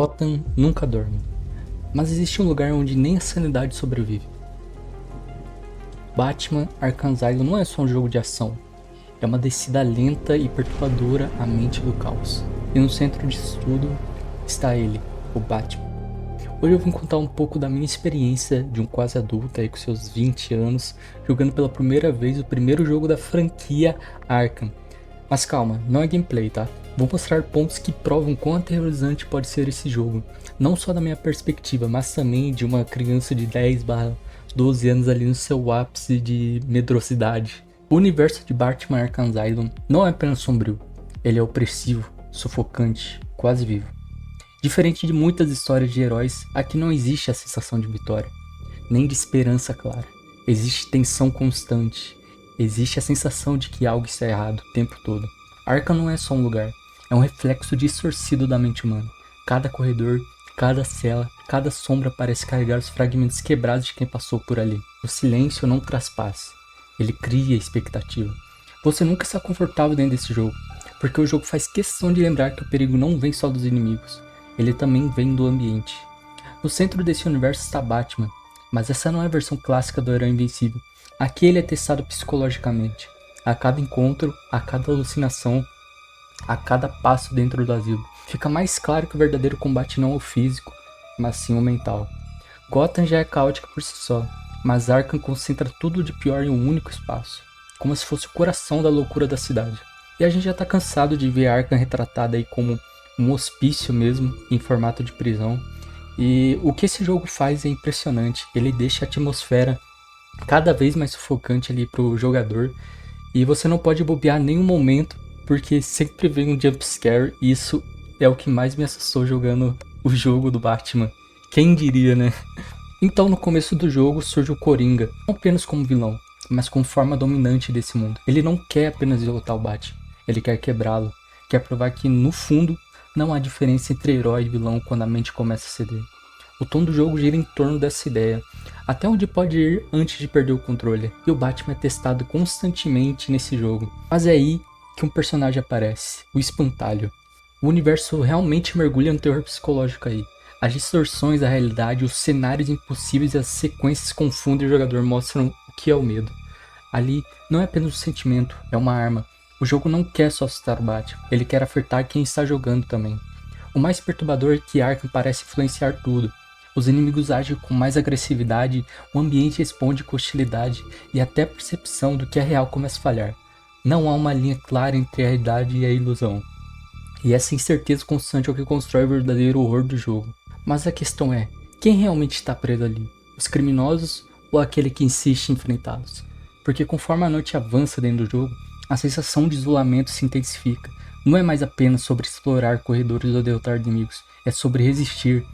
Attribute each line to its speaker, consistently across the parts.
Speaker 1: Gotham nunca dorme, mas existe um lugar onde nem a sanidade sobrevive. Batman Arkham Asylum não é só um jogo de ação, é uma descida lenta e perturbadora à mente do caos. E no centro disso tudo está ele, o Batman. Hoje eu vim contar um pouco da minha experiência de um quase adulto aí com seus 20 anos, jogando pela primeira vez o primeiro jogo da franquia Arkham. Mas calma, não é gameplay, tá? Vou mostrar pontos que provam quão aterrorizante pode ser esse jogo, não só da minha perspectiva, mas também de uma criança de 10/12 anos ali no seu ápice de medrosidade. O universo de Batman Arkham Asylum não é apenas sombrio, ele é opressivo, sufocante, quase vivo. Diferente de muitas histórias de heróis, aqui não existe a sensação de vitória, nem de esperança clara. Existe tensão constante, existe a sensação de que algo está errado o tempo todo. Arkham não é só um lugar, é um reflexo distorcido da mente humana. Cada corredor, cada cela, cada sombra parece carregar os fragmentos quebrados de quem passou por ali. O silêncio não traz paz, ele cria expectativa. Você nunca está confortável dentro desse jogo, porque o jogo faz questão de lembrar que o perigo não vem só dos inimigos, ele também vem do ambiente. No centro desse universo está Batman, mas essa não é a versão clássica do herói invencível. Aqui ele é testado psicologicamente. A cada encontro, a cada alucinação, a cada passo dentro do asilo, fica mais claro que o verdadeiro combate não é o físico, mas sim o mental. Gotham já é caótica por si só, mas Arkham concentra tudo de pior em um único espaço, como se fosse o coração da loucura da cidade. E a gente já tá cansado de ver Arkham retratada aí como um hospício mesmo, em formato de prisão. E o que esse jogo faz é impressionante, ele deixa a atmosfera cada vez mais sufocante ali pro jogador, e você não pode bobear nenhum momento, porque sempre vem um jumpscare, e isso é o que mais me assustou jogando o jogo do Batman. Quem diria, né? Então no começo do jogo surge o Coringa, não apenas como vilão, mas como forma dominante desse mundo. Ele não quer apenas derrotar o Batman, ele quer quebrá-lo, quer provar que no fundo não há diferença entre herói e vilão quando a mente começa a ceder. O tom do jogo gira em torno dessa ideia, até onde pode ir antes de perder o controle, e o Batman é testado constantemente nesse jogo. Mas é aí que um personagem aparece, o Espantalho. O universo realmente mergulha no terror psicológico aí. As distorções da realidade, os cenários impossíveis e as sequências confundem o jogador, mostram o que é o medo. Ali não é apenas um sentimento, é uma arma. O jogo não quer só assustar o Batman, ele quer afetar quem está jogando também. O mais perturbador é que Arkham parece influenciar tudo. Os inimigos agem com mais agressividade, o ambiente responde com hostilidade e até a percepção do que é real começa a falhar. Não há uma linha clara entre a realidade e a ilusão. E essa incerteza constante é o que constrói o verdadeiro horror do jogo. Mas a questão é, quem realmente está preso ali? Os criminosos ou aquele que insiste em enfrentá-los? Porque conforme a noite avança dentro do jogo, a sensação de isolamento se intensifica. Não é mais apenas sobre explorar corredores ou derrotar inimigos, é sobre resistir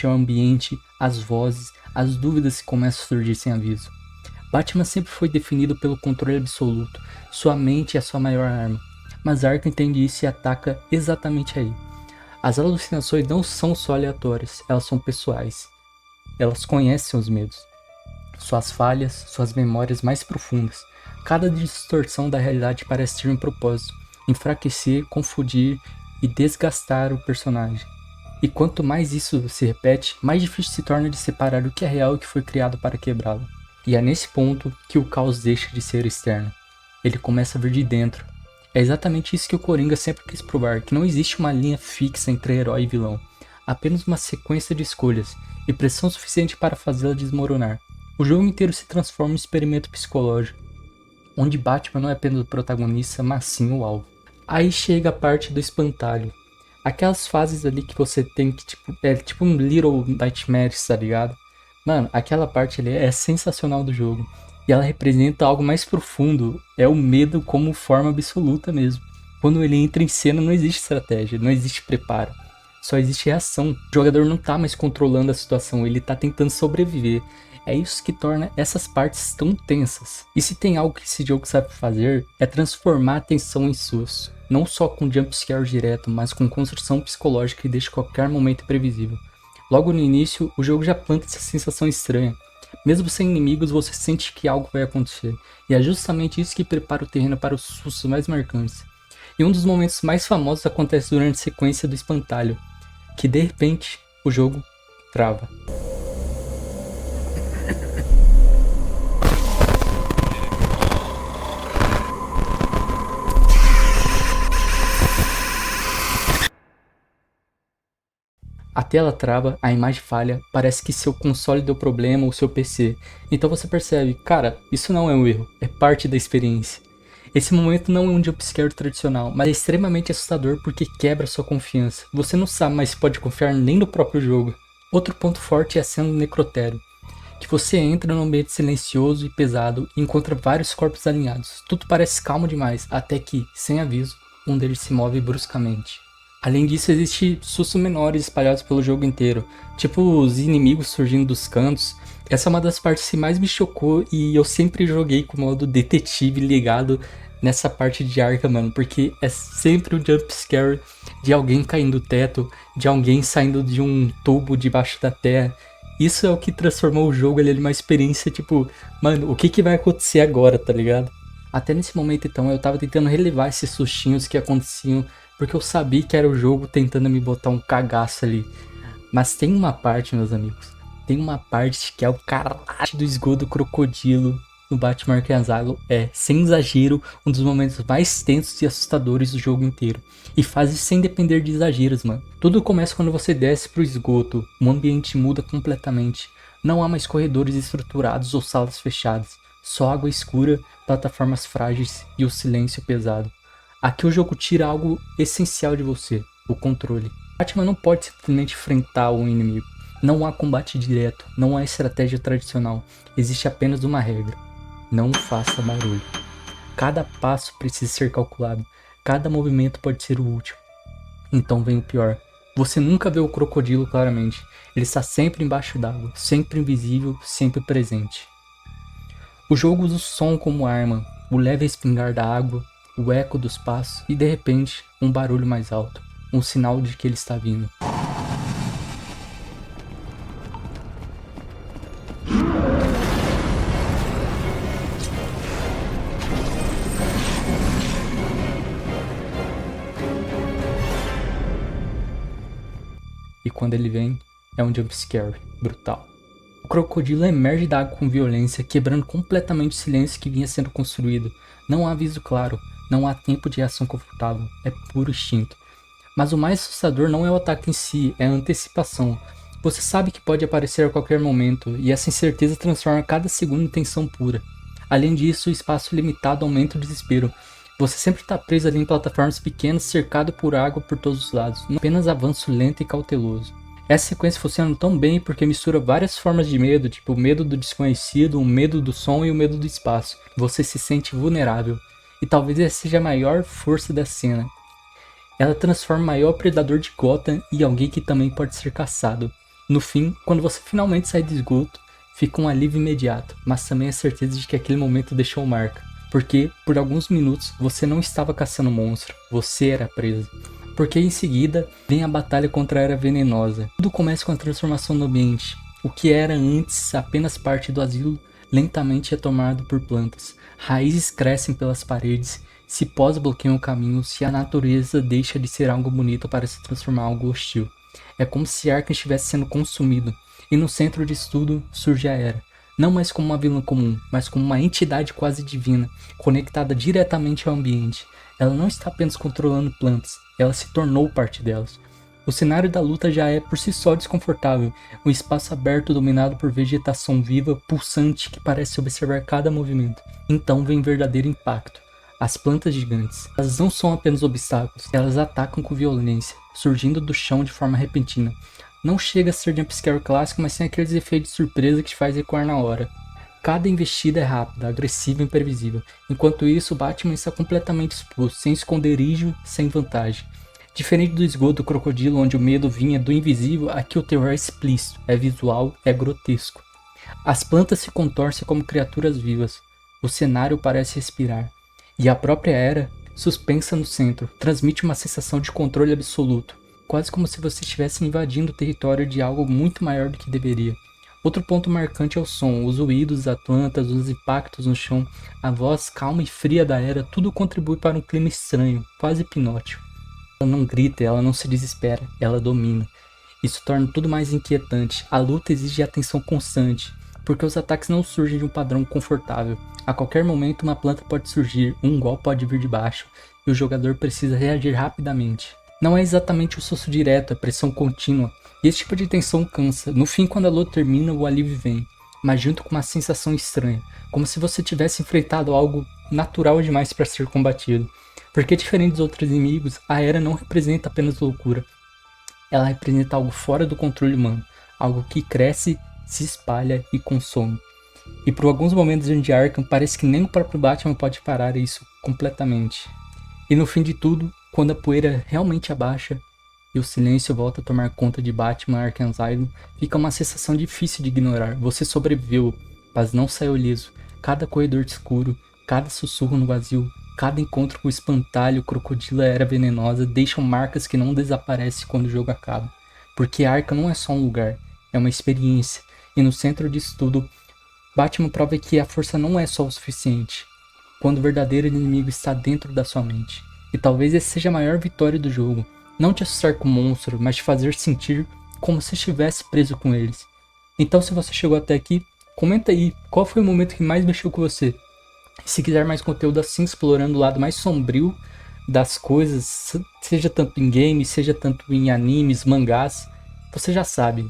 Speaker 1: ao ambiente, às vozes, às dúvidas que começam a surgir sem aviso. Batman sempre foi definido pelo controle absoluto, sua mente é a sua maior arma, mas Arkham entende isso e ataca exatamente aí. As alucinações não são só aleatórias, elas são pessoais. Elas conhecem os medos, suas falhas, suas memórias mais profundas. Cada distorção da realidade parece ter um propósito, enfraquecer, confundir e desgastar o personagem. E quanto mais isso se repete, mais difícil se torna de separar o que é real e o que foi criado para quebrá-lo. E é nesse ponto que o caos deixa de ser externo. Ele começa a vir de dentro. É exatamente isso que o Coringa sempre quis provar, que não existe uma linha fixa entre herói e vilão. Apenas uma sequência de escolhas, e pressão suficiente para fazê-la desmoronar. O jogo inteiro se transforma em um experimento psicológico, onde Batman não é apenas o protagonista, mas sim o alvo. Aí chega a parte do espantalho. Aquelas fases ali que você tem que, é tipo um Little Nightmares, tá ligado? Mano, aquela parte ali é sensacional do jogo. E ela representa algo mais profundo, é o medo como forma absoluta mesmo. Quando ele entra em cena não existe estratégia, não existe preparo. Só existe reação. O jogador não tá mais controlando a situação, ele tá tentando sobreviver. É isso que torna essas partes tão tensas. E se tem algo que esse jogo sabe fazer, é transformar a tensão em susto. Não só com jumpscare direto, mas com construção psicológica que deixa qualquer momento imprevisível. Logo no início, o jogo já planta essa sensação estranha. Mesmo sem inimigos, você sente que algo vai acontecer. E é justamente isso que prepara o terreno para os sustos mais marcantes. E um dos momentos mais famosos acontece durante a sequência do espantalho, que de repente o jogo trava. A tela trava, a imagem falha, parece que seu console deu problema ou seu PC. Então você percebe, cara, isso não é um erro, é parte da experiência. Esse momento não é um jumpscare tradicional, mas é extremamente assustador porque quebra sua confiança. Você não sabe mais se pode confiar nem no próprio jogo. Outro ponto forte é a cena do necrotério, que você entra num ambiente silencioso e pesado e encontra vários corpos alinhados. Tudo parece calmo demais, até que, sem aviso, um deles se move bruscamente. Além disso, existem sustos menores espalhados pelo jogo inteiro, tipo os inimigos surgindo dos cantos. Essa é uma das partes que mais me chocou e eu sempre joguei com o modo detetive ligado nessa parte de Arkham, mano, porque é sempre o jumpscare de alguém caindo do teto, de alguém saindo de um tubo debaixo da terra. Isso é o que transformou o jogo ali numa experiência tipo, mano, o que vai acontecer agora, tá ligado? Até nesse momento então eu tava tentando relevar esses sustinhos que aconteciam, porque eu sabia que era o jogo tentando me botar um cagaço ali. Mas tem uma parte, meus amigos, tem uma parte que é o caralho do esgoto do crocodilo no Batman Arkham Asylum. É, sem exagero, um dos momentos mais tensos e assustadores do jogo inteiro. E faz isso sem depender de exageros, mano. Tudo começa quando você desce pro esgoto, o ambiente muda completamente. Não há mais corredores estruturados ou salas fechadas. Só água escura, plataformas frágeis e o silêncio pesado. Aqui o jogo tira algo essencial de você, o controle. Batman não pode simplesmente enfrentar um inimigo. Não há combate direto, não há estratégia tradicional. Existe apenas uma regra: não faça barulho. Cada passo precisa ser calculado, cada movimento pode ser o último. Então vem o pior. Você nunca vê o crocodilo claramente. Ele está sempre embaixo d'água, sempre invisível, sempre presente. O jogo usa o som como arma, o leve espingar da água, o eco dos passos e de repente um barulho mais alto, um sinal de que ele está vindo. E quando ele vem, é um jumpscare brutal. O crocodilo emerge da água com violência, quebrando completamente o silêncio que vinha sendo construído. Não há aviso claro, não há tempo de reação confortável, é puro instinto. Mas o mais assustador não é o ataque em si, é a antecipação. Você sabe que pode aparecer a qualquer momento, e essa incerteza transforma cada segundo em tensão pura. Além disso, o espaço limitado aumenta o desespero. Você sempre está preso ali em plataformas pequenas, cercado por água por todos os lados, não apenas avanço lento e cauteloso. Essa sequência funciona tão bem porque mistura várias formas de medo, tipo o medo do desconhecido, o medo do som e o medo do espaço. Você se sente vulnerável. E talvez essa seja a maior força da cena. Ela transforma o maior predador de Gotham em alguém que também pode ser caçado. No fim, quando você finalmente sai do esgoto, fica um alívio imediato, mas também a certeza de que aquele momento deixou marca. Porque, por alguns minutos, você não estava caçando um monstro, você era preso. Porque em seguida, vem a batalha contra a Era Venenosa. Tudo começa com a transformação do ambiente. O que era antes apenas parte do asilo, lentamente é tomado por plantas. Raízes crescem pelas paredes, cipós bloqueiam o caminho, se a natureza deixa de ser algo bonito para se transformar em algo hostil. É como se Arkham estivesse sendo consumido, e no centro disso tudo surge a Era. Não mais como uma vilã comum, mas como uma entidade quase divina, conectada diretamente ao ambiente. Ela não está apenas controlando plantas, ela se tornou parte delas. O cenário da luta já é por si só desconfortável, um espaço aberto dominado por vegetação viva, pulsante, que parece observar cada movimento. Então vem verdadeiro impacto. As plantas gigantes, elas não são apenas obstáculos, elas atacam com violência, surgindo do chão de forma repentina. Não chega a ser jumpscare clássico, mas tem aqueles efeitos de surpresa que te faz recuar na hora. Cada investida é rápida, agressiva e imprevisível. Enquanto isso, o Batman está completamente exposto, sem esconderijo, sem vantagem. Diferente do esgoto do crocodilo, onde o medo vinha do invisível, aqui o terror é explícito, é visual, é grotesco. As plantas se contorcem como criaturas vivas. O cenário parece respirar. E a própria Era, suspensa no centro, transmite uma sensação de controle absoluto. Quase como se você estivesse invadindo o território de algo muito maior do que deveria. Outro ponto marcante é o som, os ruídos das plantas, os impactos no chão, a voz calma e fria da Era, tudo contribui para um clima estranho, quase hipnótico. Ela não grita, ela não se desespera, ela domina. Isso torna tudo mais inquietante. A luta exige atenção constante, porque os ataques não surgem de um padrão confortável. A qualquer momento uma planta pode surgir, um golpe pode vir de baixo, e o jogador precisa reagir rapidamente. Não é exatamente o soco direto, é pressão contínua, e esse tipo de tensão cansa. No fim, quando a luta termina, o alívio vem, mas junto com uma sensação estranha, como se você tivesse enfrentado algo natural demais para ser combatido. Porque diferente dos outros inimigos, a Era não representa apenas loucura, ela representa algo fora do controle humano, algo que cresce, se espalha e consome. E por alguns momentos de Arkham parece que nem o próprio Batman pode parar isso completamente. E no fim de tudo, quando a poeira realmente abaixa e o silêncio volta a tomar conta de Batman Arkham Asylum, fica uma sensação difícil de ignorar. Você sobreviveu, mas não saiu liso. Cada corredor escuro, cada sussurro no vazio, cada encontro com o espantalho, crocodilo era venenosa, deixam marcas que não desaparecem quando o jogo acaba. Porque Arkham não é só um lugar, é uma experiência. E no centro disso tudo, Batman prova que a força não é só o suficiente, quando o verdadeiro inimigo está dentro da sua mente. E talvez essa seja a maior vitória do jogo. Não te assustar com o monstro, mas te fazer sentir como se estivesse preso com eles. Então se você chegou até aqui, comenta aí qual foi o momento que mais mexeu com você. E se quiser mais conteúdo assim, explorando o lado mais sombrio das coisas, seja tanto em games, seja tanto em animes, mangás, você já sabe.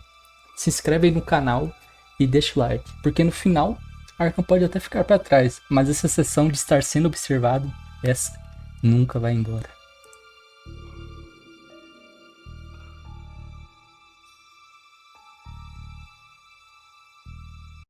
Speaker 1: Se inscreve aí no canal e deixa o like, porque no final Arkham pode até ficar para trás, mas essa sensação de estar sendo observado, essa nunca vai embora.